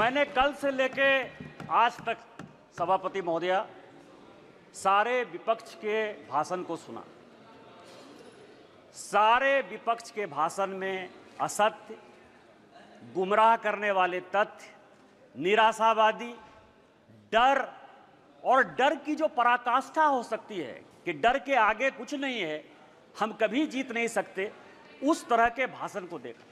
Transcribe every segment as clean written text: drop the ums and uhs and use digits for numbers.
मैंने कल से लेके आज तक सभापति महोदया सारे विपक्ष के भाषण को सुना। सारे विपक्ष के भाषण में असत्य, गुमराह करने वाले तथ्य, निराशावादी, डर और डर की जो पराकाष्ठा हो सकती है कि डर के आगे कुछ नहीं है, हम कभी जीत नहीं सकते, उस तरह के भाषण को देखा।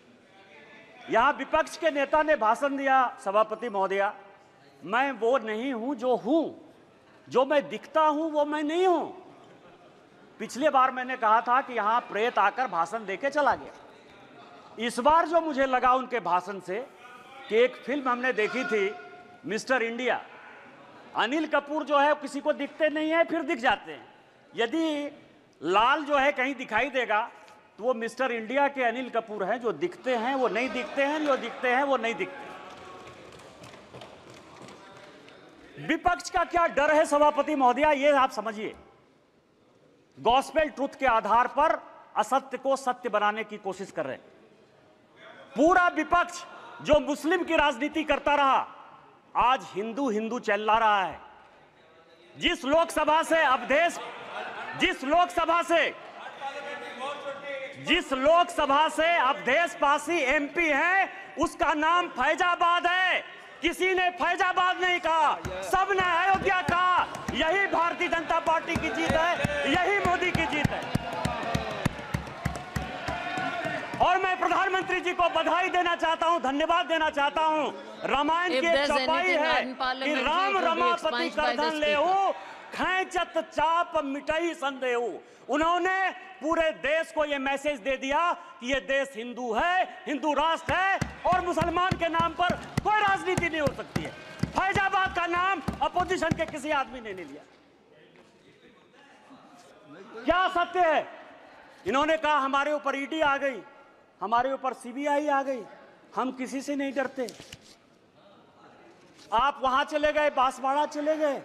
यहां विपक्ष के नेता ने भाषण दिया, सभापति महोदया, मैं वो नहीं हूं जो हूं, जो मैं दिखता हूं वो मैं नहीं हूं। पिछली बार मैंने कहा था कि यहां प्रेत आकर भाषण देके चला गया। इस बार जो मुझे लगा उनके भाषण से कि एक फिल्म हमने देखी थी मिस्टर इंडिया, अनिल कपूर जो है किसी को दिखते नहीं है, फिर दिख जाते हैं। यदि लाल जो है कहीं दिखाई देगा तो वो मिस्टर इंडिया के अनिल कपूर हैं, जो दिखते हैं वो नहीं दिखते हैं, जो दिखते हैं वो नहीं दिखते। विपक्ष का क्या डर है सभापति महोदया, ये आप समझिए। गॉस्पेल ट्रुथ के आधार पर असत्य को सत्य बनाने की कोशिश कर रहे हैं। पूरा विपक्ष जो मुस्लिम की राजनीति करता रहा, आज हिंदू हिंदू चिल्ला रहा है। जिस लोकसभा से अवधेश पासी एमपी है, उसका नाम फैजाबाद है। किसी ने फैजाबाद नहीं कहा, सबने अयोध्या कहा। यही भारतीय जनता पार्टी की जीत है, यही मोदी की जीत है। और मैं प्रधानमंत्री जी को बधाई देना चाहता हूं, धन्यवाद देना चाहता हूं। रामायण की एक चौपाई है कि राम रमापति करधन लेहु, खैंचत चाप मिटई संदेहु। उन्होंने पूरे देश को यह मैसेज दे दिया कि यह देश हिंदू है, हिंदू राष्ट्र है और मुसलमान के नाम पर कोई राजनीति नहीं हो सकती है। फैजाबाद का नाम अपोजिशन के किसी आदमी ने नहीं लिया। क्या सत्य है? इन्होंने कहा हमारे ऊपर ईडी आ गई, हमारे ऊपर सीबीआई आ गई, हम किसी से नहीं डरते। आप वहां चले गए, बांसवाड़ा चले गए,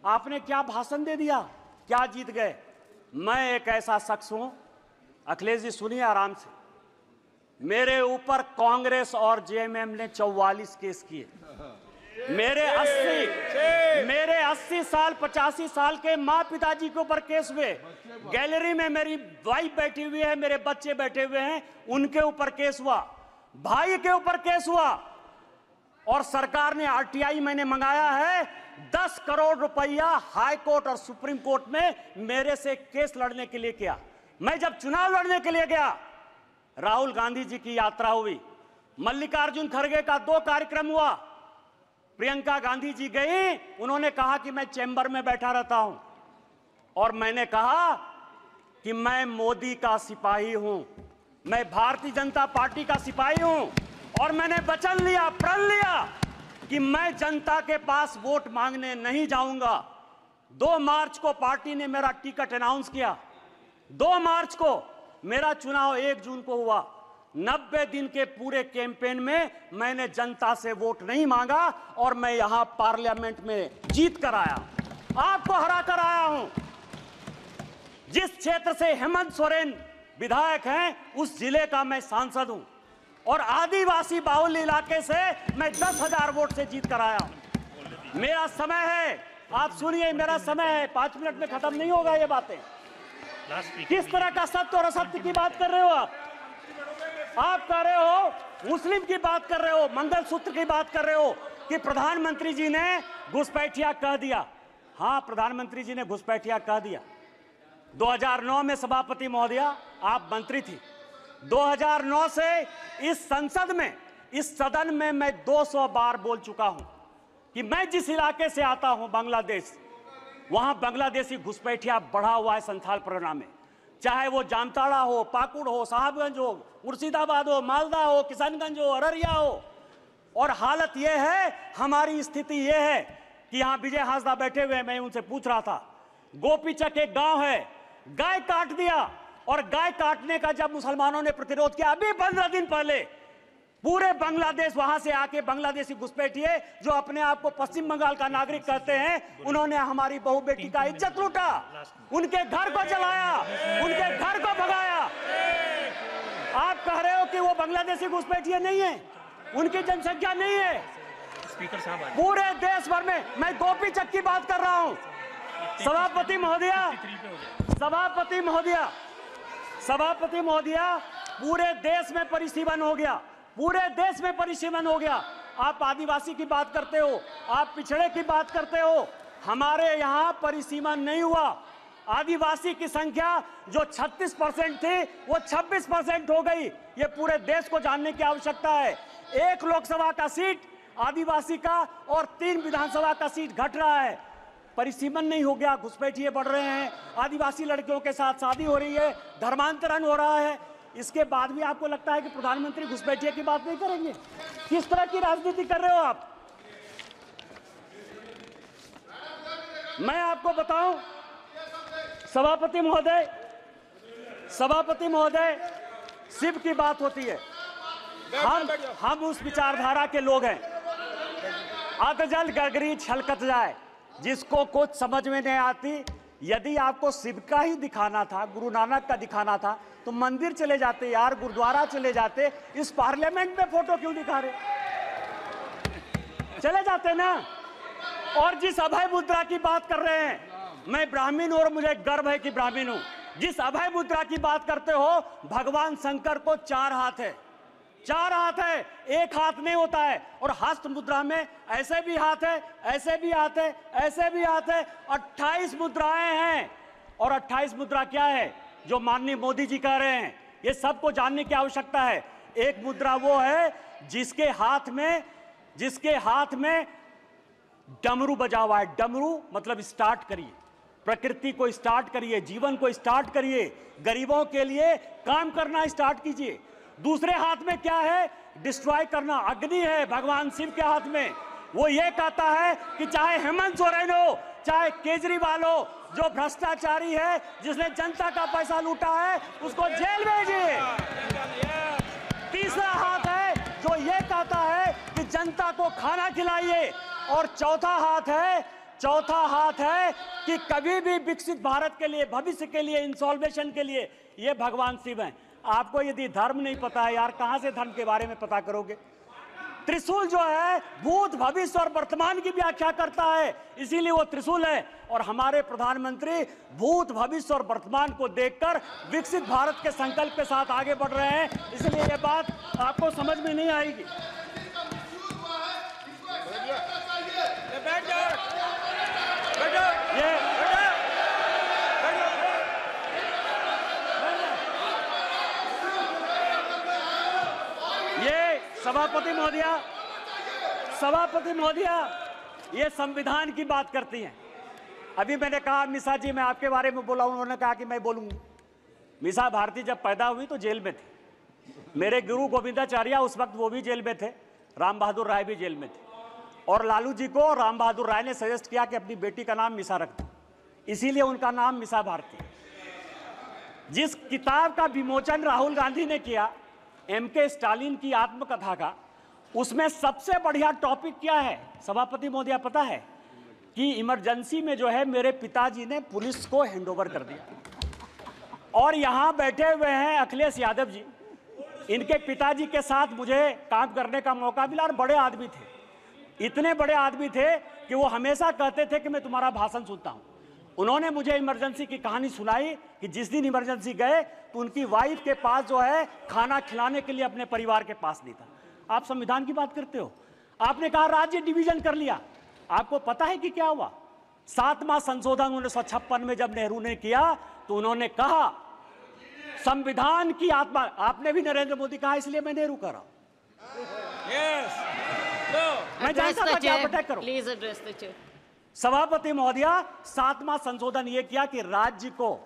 आपने क्या भाषण दे दिया, क्या जीत गए? मैं एक ऐसा शख्स हूं, अखिलेश जी सुनिए आराम से, मेरे ऊपर कांग्रेस और जेएमएम ने 44 केस किए। मेरे 80 साल 85 साल के माँ पिताजी के ऊपर केस हुए। गैलरी में मेरी वाइफ बैठी हुई है, मेरे बच्चे बैठे हुए हैं, उनके ऊपर केस हुआ, भाई के ऊपर केस हुआ। और सरकार ने आरटीआई मैंने मंगाया है, 10 करोड़ रुपया हाई कोर्ट और सुप्रीम कोर्ट में मेरे से केस लड़ने के लिए किया। मैं जब चुनाव लड़ने के लिए गया, राहुल गांधी जी की यात्रा हुई, मल्लिकार्जुन खड़गे का 2 कार्यक्रम हुआ, प्रियंका गांधी जी गई, उन्होंने कहा कि मैं चैम्बर में बैठा रहता हूं और मैंने कहा कि मैं मोदी का सिपाही हूं, मैं भारतीय जनता पार्टी का सिपाही हूं और मैंने वचन लिया, प्रण लिया कि मैं जनता के पास वोट मांगने नहीं जाऊंगा। 2 मार्च को पार्टी ने मेरा टिकट अनाउंस किया, 2 मार्च को मेरा चुनाव 1 जून को हुआ। 90 दिन के पूरे कैंपेन में मैंने जनता से वोट नहीं मांगा और मैं यहां पार्लियामेंट में जीत कर आया, आपको हरा कर आया हूं। जिस क्षेत्र से हेमंत सोरेन विधायक हैं, उस जिले का मैं सांसद हूं और आदिवासी बाहुल्य इलाके से मैं 10,000 वोट से जीत कर आया हूं। मेरा समय है, आप सुनिए, मेरा समय है, 5 मिनट में खत्म नहीं होगा ये बातें। किस तरह का सत्य और असत्य की बात कर रहे हो आप कह रहे हो, मुस्लिम की बात कर रहे हो, मंगलसूत्र की बात कर रहे हो कि प्रधानमंत्री जी ने घुसपैठिया कह दिया। हां, प्रधानमंत्री जी ने घुसपैठिया कह दिया। 2009 में सभापति महोदया आप मंत्री थी। 2009 से इस संसद में, इस सदन में मैं 200 बार बोल चुका हूं कि मैं जिस इलाके से आता हूं बांग्लादेश, वहां बांग्लादेशी घुसपैठिया बढ़ा हुआ है संथाल परगना में। चाहे वो जामताड़ा हो, पाकुड़ हो, साहबगंज हो, मुर्शिदाबाद हो, मालदा हो, किशनगंज हो, अररिया हो। और हालत यह है, हमारी स्थिति यह है कि यहां विजय हांसदा बैठे हुए, मैं उनसे पूछ रहा था, गोपीचक एक गांव है, गाय काट दिया और गाय काटने का जब मुसलमानों ने प्रतिरोध किया, अभी 15 दिन पहले पूरे बांग्लादेश वहां से आके बांग्लादेशी घुसपैठिए जो अपने आप को पश्चिम बंगाल का नागरिक कहते हैं, उन्होंने हमारी बहू बेटी का इज्जत लूटा, उनके घर को जलाया, उनके घर को भगाया। आप कह रहे हो कि वो बांग्लादेशी घुसपैठिए नहीं है, उनकी जनसंख्या नहीं है। स्पीकर साहब पूरे देश भर में, मैं गोपी चक की बात कर रहा हूं। सभापति महोदया, पूरे देश में परिसीमन हो गया, पूरे देश में परिसीमन हो गया। आप आदिवासी की बात करते हो, आप पिछड़े की बात करते हो, हमारे यहां परिसीमन नहीं हुआ। आदिवासी की संख्या जो 36% थी वो 26% हो गई। ये पूरे देश को जानने की आवश्यकता है। 1 लोकसभा का सीट आदिवासी का और 3 विधानसभा का सीट घट रहा है। परिसीमन नहीं हो गया, घुसपैठिए बढ़ रहे हैं, आदिवासी लड़कियों के साथ शादी हो रही है, धर्मांतरण हो रहा है। इसके बाद भी आपको लगता है कि प्रधानमंत्री घुसपैठिए की बात नहीं करेंगे? किस तरह की राजनीति कर रहे हो आप? मैं आपको बताऊं सभापति महोदय, शिव की बात होती है, हम उस विचारधारा के लोग हैं। अधजल गगरी छलकत जाए, जिसको कुछ समझ में नहीं आती। यदि आपको शिव का ही दिखाना था, गुरु नानक का दिखाना था, तो मंदिर चले जाते यार, गुरुद्वारा चले जाते। इस पार्लियामेंट में फोटो क्यों दिखा रहे? चले जाते ना। और जिस अभय मुद्रा की बात कर रहे हैं, मैं ब्राह्मण हूं और मुझे गर्व है कि ब्राह्मण हूं। जिस अभय मुद्रा की बात करते हो, भगवान शंकर को 4 हाथ है, 4 हाथ है, 1 हाथ नहीं होता है। और हस्त मुद्रा में ऐसे भी हाथ है, ऐसे भी हाथ है, ऐसे भी हाथ है, 28 मुद्राएं हैं। और 28 मुद्रा क्या है जो माननीय मोदी जी कह रहे हैं, ये सबको जानने की आवश्यकता है। एक मुद्रा वो है जिसके हाथ में डमरू बजा हुआ है। डमरू मतलब स्टार्ट करिए, प्रकृति को स्टार्ट करिए, जीवन को स्टार्ट करिए, गरीबों के लिए काम करना स्टार्ट कीजिए। दूसरे हाथ में क्या है? डिस्ट्रॉय करना। अग्नि है भगवान शिव के हाथ में। वो ये कहता है कि चाहे हेमंत सोरेन हो, चाहे केजरीवाल हो, जो भ्रष्टाचारी है, जिसने जनता का पैसा लूटा है, उसको जेल भेजिए। तीसरा हाथ है जो ये कहता है कि जनता को खाना खिलाइए। और चौथा हाथ है कि कभी भी विकसित भारत के लिए, भविष्य के लिए, इंसॉल्वेशन के लिए, ये भगवान शिव हैं। आपको यदि धर्म नहीं पता है यार, कहां से धर्म के बारे में पता करोगे? त्रिशूल जो है भूत, भविष्य और वर्तमान की व्याख्या करता है, इसीलिए वो त्रिशूल है। और हमारे प्रधानमंत्री भूत, भविष्य और वर्तमान को देखकर विकसित भारत के संकल्प के साथ आगे बढ़ रहे हैं। इसलिए ये बात आपको समझ में नहीं आएगी। ये सभापति महोदया, ये संविधान की बात करती हैं। अभी मैंने कहा मिसा जी, मैं आपके बारे में बोला, उन्होंने कहा कि मैं बोलूंगा। मिसा भारती जब पैदा हुई तो जेल में थे। मेरे गुरु गोविंदाचार्य उस वक्त वो भी जेल में थे, राम बहादुर राय भी जेल में थे। और लालू जी को राम बहादुर राय ने सजेस्ट किया कि अपनी बेटी का नाम मिसा रख दो, इसीलिए उनका नाम मिसा भारती। जिस किताब का विमोचन राहुल गांधी ने किया, MK स्टालिन की आत्मकथा का, उसमें सबसे बढ़िया टॉपिक क्या है सभापति महोदया पता है? कि इमरजेंसी में जो है मेरे पिताजी ने पुलिस को हैंडओवर कर दिया। और यहां बैठे हुए हैं अखिलेश यादव जी, इनके पिताजी के साथ मुझे काम करने का मौका मिला। और बड़े आदमी थे, इतने बड़े आदमी थे कि वो हमेशा कहते थे कि मैं तुम्हारा भाषण सुनता हूं। उन्होंने मुझे इमरजेंसी की कहानी सुनाई कि जिस दिन इमरजेंसी गए तो उनकी वाइफ के पास जो है खाना खिलाने के लिए अपने परिवार के पास नहीं था। आप संविधान की बात करते हो, आपने कहा राज्य डिवीजन कर लिया। आपको पता है कि क्या हुआ? 7वां संशोधन 1956 में जब नेहरू ने किया तो उन्होंने कहा संविधान की आत्मा, आपने भी नरेंद्र मोदी कहा, इसलिए मैं नेहरू कर रहा हूं। मैं जानता था कि आप अटैक करो। Please address the chair. सभापति महोदया, 7वां संशोधन यह किया कि राज्य को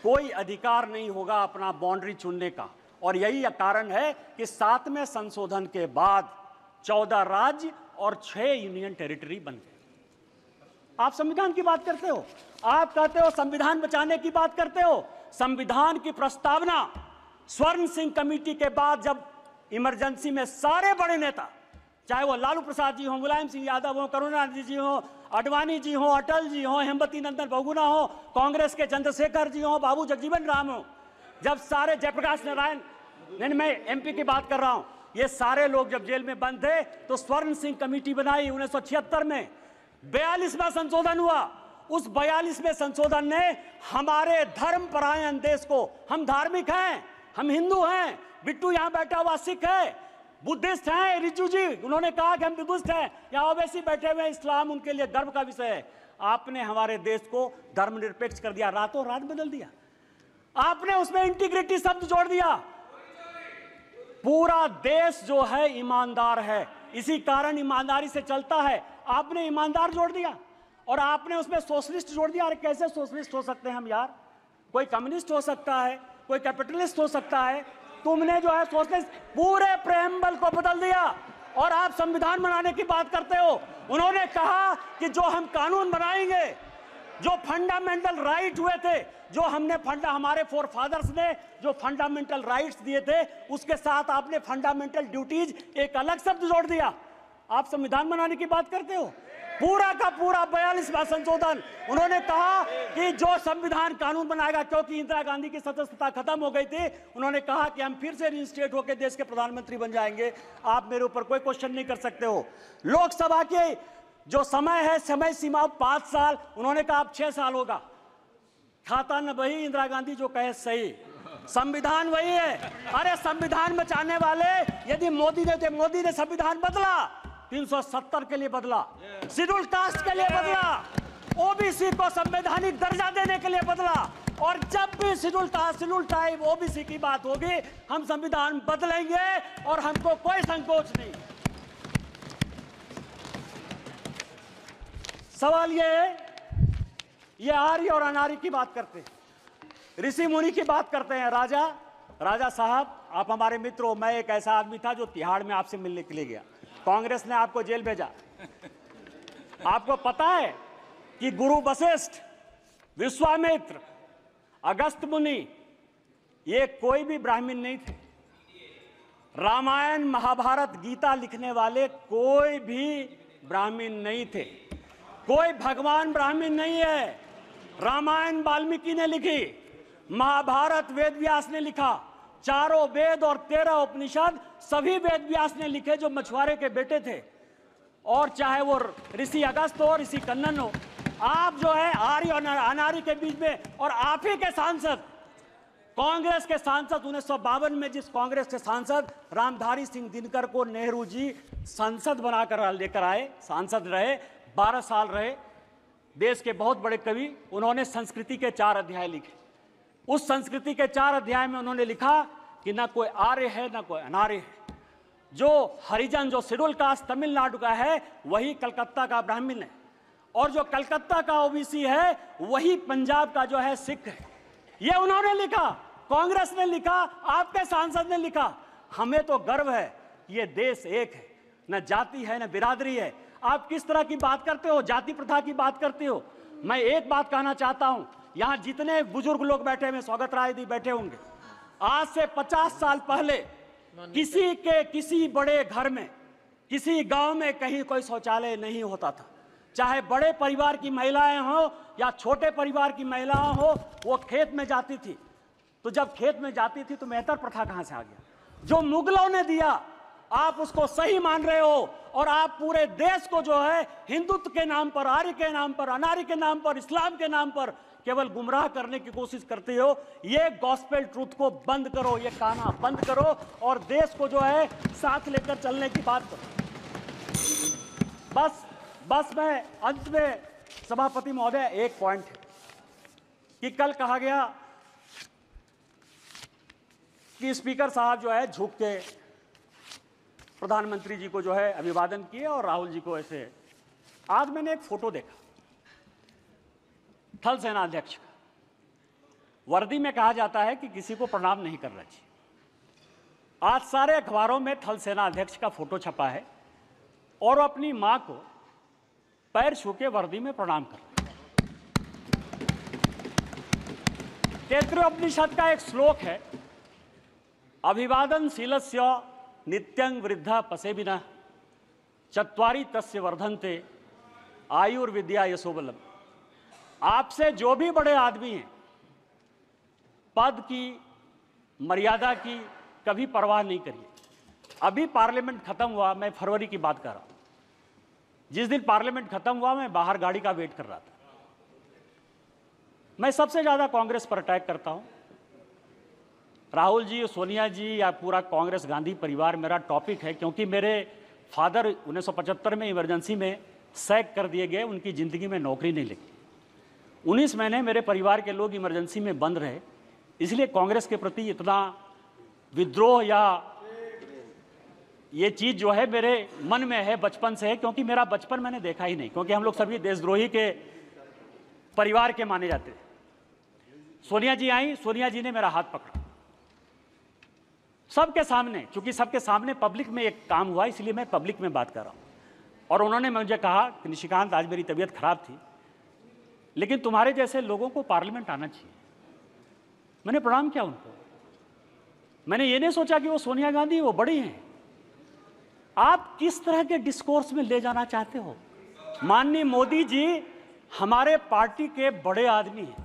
कोई अधिकार नहीं होगा अपना बाउंड्री चुनने का। और यही कारण है कि 7वें संशोधन के बाद 14 राज्य और 6 यूनियन टेरिटरी बन गए। आप संविधान की बात करते हो, आप कहते हो संविधान बचाने की बात करते हो। संविधान की प्रस्तावना स्वर्ण सिंह कमेटी के बाद जब इमरजेंसी में सारे बड़े नेता, चाहे वो लालू प्रसाद जी हो, मुलायम सिंह यादव हो, करुणानिधि जी हो, अडवाणी जी हो, अटल जी हो, हेमवती नंदन बहुगुणा हो, कांग्रेस के चंद्रशेखर जी हो, बाबू जगजीवन राम हो, जब सारे जयप्रकाश नारायण, नहीं मैं MP की बात कर रहा हूं, ये सारे लोग जब जेल में बंद थे तो स्वर्ण सिंह कमेटी बनाई 1976 में, 42वां संशोधन हुआ। उस 42वें संशोधन ने हमारे धर्मपरायण देश को, हम धार्मिक हैं, हम हिंदू हैं, बिट्टू यहां बैठा हुआ सिख है, बुद्धिस्ट हैं, रिजू जी उन्होंने कहा कि हम बुद्धिस्ट हैं, यहां ओवैसी बैठे हुए हैं, इस्लाम उनके लिए गर्व का विषय है। आपने हमारे देश को धर्मनिरपेक्ष कर दिया, रातों रात बदल दिया। आपने उसमें इंटीग्रिटी शब्द जोड़ दिया। पूरा देश जो है ईमानदार है, इसी कारण ईमानदारी से चलता है। आपने ईमानदार जोड़ दिया और आपने उसमें सोशलिस्ट जोड़ दिया। अरे कैसे सोशलिस्ट हो सकते हैं हम यार? कोई कम्युनिस्ट हो सकता है, कोई कैपिटलिस्ट हो सकता है, तुमने जो है सोशलिस्ट पूरे प्रेम्बल को बदल दिया और आप संविधान बनाने की बात करते हो। उन्होंने कहा कि जो हम कानून बनाएंगे, जो फंडामेंटल राइट हुए थे, जो हमने हमारे फोर फादर्स ने जो फंडामेंटल राइट्स दिए थे, उसके साथ आपने फंडामेंटल ड्यूटीज एक अलग शब्द जोड़ दिया। आप संविधान बनाने की बात करते हो। पूरा का पूरा 42वां संशोधन, उन्होंने कहा कि जो संविधान कानून बनाएगा, क्योंकि इंदिरा गांधी की सदस्यता खत्म हो गई थी, उन्होंने कहा कि हम फिर से रिइंस्टेट होकर देश के प्रधानमंत्री बन जाएंगे। आप मेरे ऊपर कोई क्वेश्चन नहीं कर सकते हो। लोकसभा के जो समय है, समय सीमा 5 साल, उन्होंने कहा अब 6 साल होगा। खाता न वही, इंदिरा गांधी जो कहे सही, संविधान वही है। अरे संविधान बचाने वाले यदि मोदी ने संविधान बदला, 370 के लिए बदला, शेड्यूल कास्ट के लिए बदला, ओबीसी को संवैधानिक दर्जा देने के लिए बदला। और जब भी शेड्यूल टाइप ओबीसी की बात होगी, हम संविधान बदलेंगे और हमको कोई संकोच नहीं। सवाल ये है, ये आर्य और अनार्य की बात करते हैं, ऋषि मुनि की बात करते हैं। राजा साहब, आप हमारे मित्र हो। मैं एक ऐसा आदमी था जो तिहाड़ में आपसे मिलने के लिए गया, कांग्रेस ने आपको जेल भेजा। आपको पता है कि गुरु वशिष्ठ, विश्वामित्र, अगस्त मुनि, ये कोई भी ब्राह्मण नहीं थे। रामायण, महाभारत, गीता लिखने वाले कोई भी ब्राह्मण नहीं थे। कोई भगवान ब्राह्मण नहीं है। रामायण वाल्मीकि ने लिखी, महाभारत वेद व्यास ने लिखा, चारों वेद और 13 उपनिषद सभी वेद व्यास ने लिखे, जो मछुआरे के बेटे थे। और चाहे वो ऋषि अगस्त हो, ऋषि कन्नन हो, आप जो है आर्य और अनार्य के बीच में। और आप ही के सांसद, कांग्रेस के सांसद, 1952 में जिस कांग्रेस के सांसद रामधारी सिंह दिनकर को नेहरू जी संसद बनाकर लेकर आए, सांसद रहे, 12 साल रहे, देश के बहुत बड़े कवि, उन्होंने संस्कृति के 4 अध्याय लिखे। उस संस्कृति के 4 अध्याय में उन्होंने लिखा कि ना कोई आर्य है ना कोई अनार्य है। जो हरिजन, जो शेड्यूल कास्ट तमिलनाडु का है, वही कलकत्ता का ब्राह्मण है, और जो कलकत्ता का ओबीसी है, वही पंजाब का जो है सिख है। ये उन्होंने लिखा, कांग्रेस ने लिखा, आपके सांसद ने लिखा। हमें तो गर्व है, ये देश एक है, न जाति है न बिरादरी है। आप किस तरह की बात करते हो, जाति प्रथा की बात करते हो। मैं एक बात कहना चाहता हूं, यहां जितने बुजुर्ग लोग बैठे हुए, स्वागत राय जी बैठे होंगे, आज से 50 साल पहले किसी बड़े घर में, किसी गांव में कहीं कोई शौचालय नहीं होता था। चाहे बड़े परिवार की महिलाएं हो या छोटे परिवार की महिलाएं हो, वो खेत में जाती थी। तो जब खेत में जाती थी तो मेहतर प्रथा कहां से आ गया? जो मुगलों ने दिया, आप उसको सही मान रहे हो, और आप पूरे देश को जो है हिंदुत्व के नाम पर, आर्य के नाम पर, अनार्य के नाम पर, इस्लाम के नाम पर केवल गुमराह करने की कोशिश करते हो। ये गॉस्पेल ट्रूथ को बंद करो, ये कहना बंद करो, और देश को जो है साथ लेकर चलने की बात करो। बस मैं अंत में, सभापति महोदय, एक पॉइंट है कि कल कहा गया कि स्पीकर साहब जो है झुक के प्रधानमंत्री जी को जो है अभिवादन किए और राहुल जी को ऐसे। आज मैंने एक फोटो देखा थल सेना अध्यक्ष का। वर्दी में कहा जाता है कि किसी को प्रणाम नहीं करना चाहिए। आज सारे अखबारों में थल सेना अध्यक्ष का फोटो छपा है और अपनी मां को पैर छू के वर्दी में प्रणाम कर रहे हैं। तैत्तिरीय उपनिषद का एक श्लोक है, अभिवादनशीलस्य नित्यं वृद्धा पसेबिनः चत्वारि तस्य वर्धन्ते आयुर्विद्या यशोबलम। आपसे जो भी बड़े आदमी हैं, पद की, मर्यादा की कभी परवाह नहीं करिए। अभी पार्लियामेंट खत्म हुआ, मैं फरवरी की बात कर रहा हूं। जिस दिन पार्लियामेंट खत्म हुआ, मैं बाहर गाड़ी का वेट कर रहा था। मैं सबसे ज्यादा कांग्रेस पर अटैक करता हूं। राहुल जी, सोनिया जी या पूरा कांग्रेस गांधी परिवार मेरा टॉपिक है, क्योंकि मेरे फादर 1975 में इमरजेंसी में सैक कर दिए गए, उनकी ज़िंदगी में नौकरी नहीं लगी। 19 महीने मेरे परिवार के लोग इमरजेंसी में बंद रहे, इसलिए कांग्रेस के प्रति इतना विद्रोह या ये चीज़ जो है मेरे मन में है, बचपन से है, क्योंकि मेरा बचपन मैंने देखा ही नहीं, क्योंकि हम लोग सभी देशद्रोही के परिवार के माने जाते थे। सोनिया जी आई, सोनिया जी ने मेरा हाथ पकड़ा सबके सामने, चूंकि सबके सामने पब्लिक में एक काम हुआ, इसलिए मैं पब्लिक में बात कर रहा हूं। और उन्होंने मुझे कहा कि निशिकांत, आज मेरी तबीयत खराब थी, लेकिन तुम्हारे जैसे लोगों को पार्लियामेंट आना चाहिए। मैंने प्रणाम किया उनको। मैंने ये नहीं सोचा कि वो सोनिया गांधी, वो बड़ी हैं। आप किस तरह के डिस्कोर्स में ले जाना चाहते हो? माननीय मोदी जी हमारे पार्टी के बड़े आदमी हैं।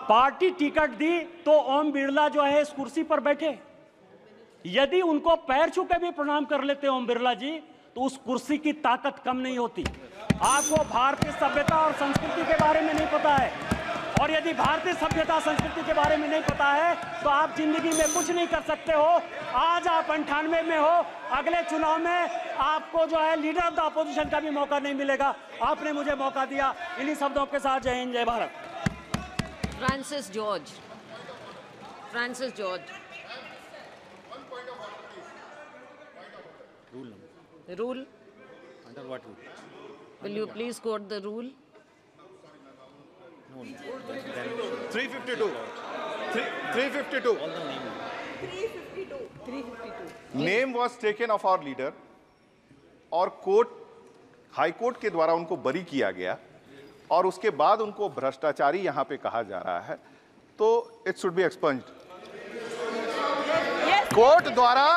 पार्टी टिकट दी तो ओम बिरला जो है इस कुर्सी पर बैठे। यदि उनको पैर छू के भी प्रणाम कर लेते ओम बिरला जी, तो उस कुर्सी की ताकत कम नहीं होती। आपको भारतीय सभ्यता और संस्कृति के बारे में नहीं पता है, और यदि भारतीय सभ्यता संस्कृति के बारे में नहीं पता है तो आप जिंदगी में कुछ नहीं कर सकते हो। आज आप 98 में हो, अगले चुनाव में आपको जो है लीडर ऑफ द अपोजिशन का भी मौका नहीं मिलेगा। आपने मुझे मौका दिया। इन्हीं शब्दों के साथ जय हिंद, जय Bharat. Francis George. Francis George. Rule. Under what rule? Will you please quote the rule? No, 352. 352. all the name. 352. Name was taken of our leader और कोर्ट, हाई कोर्ट के द्वारा उनको बरी किया गया, और उसके बाद उनको भ्रष्टाचारी यहाँ पे कहा जा रहा है, तो it should be expunged. Court द्वारा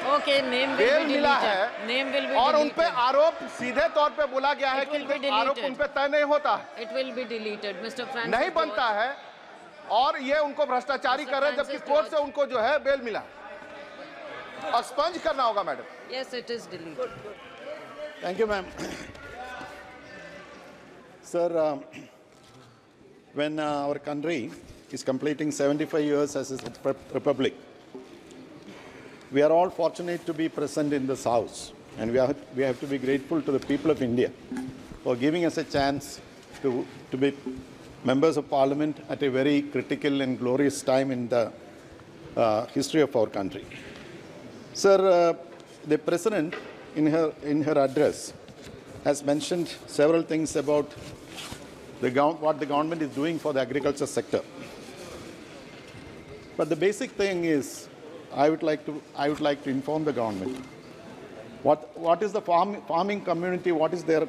Okay, name will bail be मिला है deleted. Name will be और उन पे deleted. आरोप सीधे तौर पे बोला गया है It will कि be आरोप deleted. उन पे तय नहीं होता है, It will be deleted, Mr. Francis नहीं बनता George. है, और ये उनको भ्रष्टाचारी Mr. कर रहे हैं, जबकि Francis कोर्ट से George. उनको जो है बेल मिला। एक्सपंज करना होगा madam. Yes, it is deleted. Thank you, ma'am. Sir, when our country is completing 75 years as a republic, we are all fortunate to be present in this house, and we have to be grateful to the people of India for giving us a chance to be members of parliament at a very critical and glorious time in the history of our country. Sir, the President in her address has mentioned several things about what the government is doing for the agriculture sector. But the basic thing is, I would like to inform the government what is the farming community, what is their